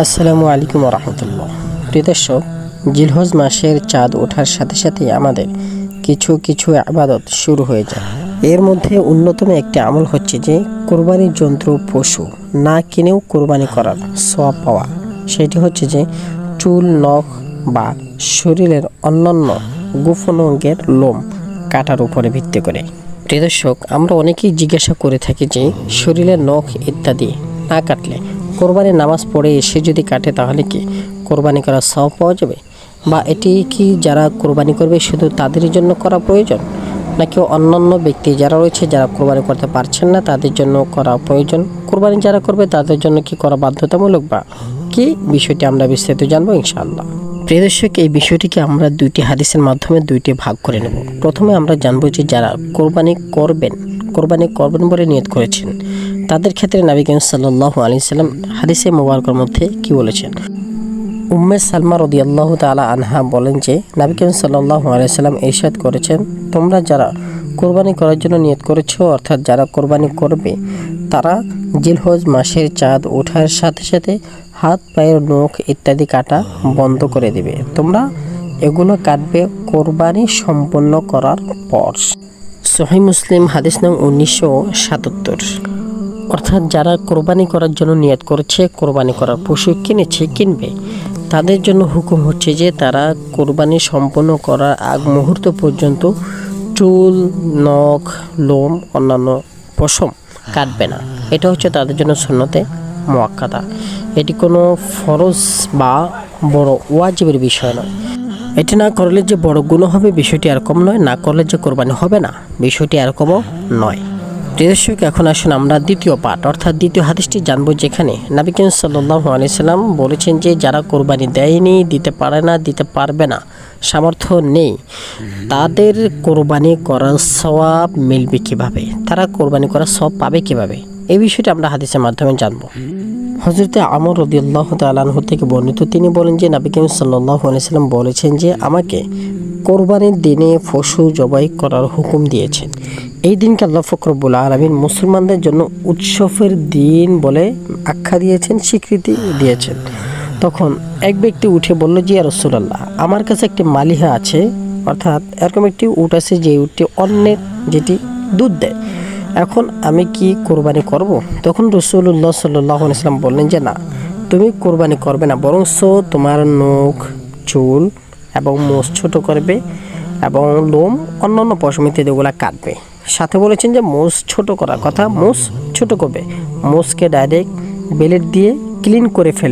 আসসালামু আলাইকুম রহমতুল্লাহ। প্রিয় দর্শক, জিলহজ মাসের চাঁদ ওঠার সাথে সাথে আমাদের কিছু কিছু ইবাদত শুরু হয়ে যায়। এর মধ্যে অন্যতম একটি আমল হচ্ছে যে কোরবানির যন্ত্র পশু না কিনেও কোরবানি করার সওয়াব পাওয়া। সেটি হচ্ছে যে চুল, নখ বা শরীরের অন্যান্য গোপন অঙ্গের লোম কাটার উপরে ভিত্তি করে। প্রিয় দর্শক, আমরা অনেকেই জিজ্ঞাসা করে থাকি যে শরীরের নখ ইত্যাদি না কাটলে কোরবানির নামাজ পড়ে এসে যদি কাটে তাহলে কি কোরবানি করার সওয়াব পাওয়া যাবে, বা এটি কি যারা কোরবানি করবে শুধু তাদের জন্য করা প্রয়োজন, নাকি অন্যান্য ব্যক্তি যারা রয়েছে যারা কোরবানি করতে পারছেন না তাদের জন্য করা প্রয়োজন, কোরবানি যারা করবে তাদের জন্য কি করা বাধ্যতামূলক, বা কি বিষয়টি আমরা বিস্তারিত জানবো ইনশাআল্লাহ। প্রিয় দর্শক, এই বিষয়টিকে আমরা দুইটি হাদিসের মাধ্যমে দুইটি ভাগ করে নেব। প্রথমে আমরা জানবো যে যারা কোরবানি করবেন বলে নিয়ত করেছেন তাদের ক্ষেত্রে নবী করিম সাল্লাল্লাহু আলাইহি সাল্লাম হাদিসে মুবারকের মধ্যে কি বলেছেন। উম্মে সালমা রাদিয়াল্লাহু তাআলা আনহা বলেন যে নবী করিম সাল্লাল্লাহু আলাইহি সাল্লাম ইরশাদ করেছেন, তোমরা যারা কোরবানি করার জন্য নিয়ত করেছো, অর্থাৎ যারা কোরবানি করবে তারা জিলহজ মাসের চাঁদ ওঠার সাথে সাথে হাত, পায়ের নখ ইত্যাদি কাটা বন্ধ করে দেবে। তোমরা এগুলো কাটবে কোরবানি সম্পন্ন করার পর। সহিহ মুসলিম হাদিস নং 1977। অর্থাৎ যারা কোরবানি করার জন্য নিয়ত করেছে, কোরবানি করার পশু কিনবে, তাদের জন্য হুকুম হচ্ছে যে তারা কোরবানি সম্পন্ন করার আগ মুহূর্ত পর্যন্ত চুল, নখ, লোম, অন্যান্য পশম কাটবে না। এটা হচ্ছে তাদের জন্য সুন্নতে মুআক্কাদা। এটি কোনো ফরজ বা বড় ওয়াজিবের বিষয় নয়। এটি না করলে যে বড় গুনাহ হবে বিষয়টি এরকম নয়, না করলে যে কোরবানি হবে না বিষয়টি এরকমও নয়। প্রিয় দর্শক, এখন আসুন আমরা দ্বিতীয় পাঠ অর্থাৎ দ্বিতীয় হাদিসটি জানবো, যেখানে নবী করিম সাল্লাল্লাহু আলাইহি সাল্লাম বলেছেন যে যারা কোরবানি দেয়নি, দিতে পারে না, দিতে পারবে না, সামর্থ্য নেই, তাদের কোরবানি করার সওয়াব মিলবে কিভাবে, তারা কোরবানি করার সওয়াব পাবে কিভাবে, এই বিষয়টি আমরা হাদিসের মাধ্যমে জানবো। হযরতে আমর রাদিয়াল্লাহু তাআলা আনহু থেকে বর্ণিত, তিনি বলেন যে নবী করিম সাল্লাল্লাহু আলাইহি সাল্লাম বলেছেন যে আমাকে কোরবানির দিনে পশু জবাই করার হুকুম দিয়েছেন। এই দিনকে আল্লাহ পাক রব্বুল আলামিন মুসলমানদের জন্য উৎসবের দিন বলে আখ্যা দিয়েছেন, স্বীকৃতি দিয়েছেন। তখন এক ব্যক্তি উঠে বলল যে ইয়া রাসূলুল্লাহ, আমার কাছে একটি মালিহা আছে, অর্থাৎ এরকম একটি উট আছে যে উটটি অন্যের যেটি দুধ দেয়, এখন আমি কি কোরবানি করব? তখন রাসূলুল্লাহ সাল্লাল্লাহু আলাইহি ওয়াসাল্লাম বললেন যে না, তুমি কোরবানি করবে না, বরং তোমার নখ, চুল এবং মোষ ছোট করবে এবং লোম, অন্যান্য পশম ইত্যাদি এগুলো কাটবে। সাথে বলেছেন যে মোষ ছোট করার কথা, মোষ ছোট করবে, মোষকে ডাইরেক্ট ব্লেড দিয়ে ক্লিন করে ফেলবে।